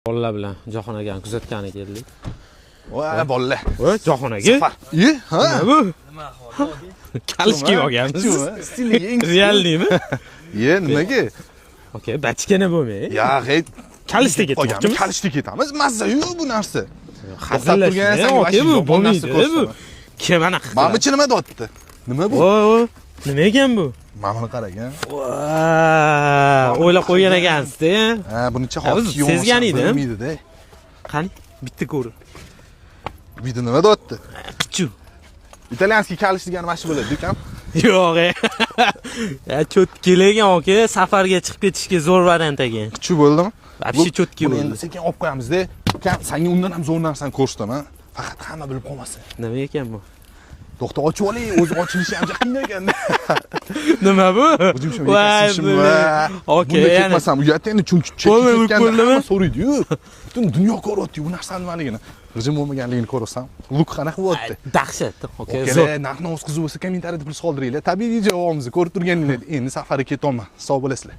Bolalar bilan Jahon akani kuzatgani keldik. Voy bolalar. Voy Jahon aka. Ha? Nima bu? Kalish kiyib olganmiz. Realnimi? Nimaga? Okay, bachkana bo'lmay. Ya, g'ayt Kalishda ketmoqchimiz. Kalishda ketamiz. Mazza-yu bu narsa. Hazillashgan aka bu bo'lmaydi. Bu kim anaqa? Mamichi nima deyapti? Nima bu? Voy, nima ekan bu? Mana buni qarang-a. O'ylab qo'ygan ekansiz-da. Ha, bunicha hozir sezgan edim. Bilmaydi-da. Qani, bitta ko'ring. Video nima deyapti? Pichu. Italyanskiy kalish degani mana shu bo'ladi, ukam. Yo'q. Ya cho'tki lekin aka, safarga chiqib ketishga zo'r variant ekan. Pichu bo'ldimi? Вообще cho'tki bo'ldi. bo'ldi. Endi sekin olib qo'yamiz-da. Ukam, senga undan ham zo'r narsani ko'rsataman. Faqat hamma bilib qolmasin. Nima ekan bu? To'xta, ochib oling, o'zi ochilishi ham qiyin ekan. Nima bu? Voy, okay, yana ketmasam, uyatda endi chunki chekkan so'raydi-yu. Butun dunyo ko'ryapti bu narsani nimaligini. G'ijim bo'lmaganligini ko'rsam, luk qanaqa bo'lyapti? Dahshat. Okay, zo'r. Narx-navz qiziq bo'lsa kommentariyada pul qoldiringlar. Tabiiy javobimizni ko'rib turganinglar. Endi safarga ketolman. Sog' bo'lasizlar.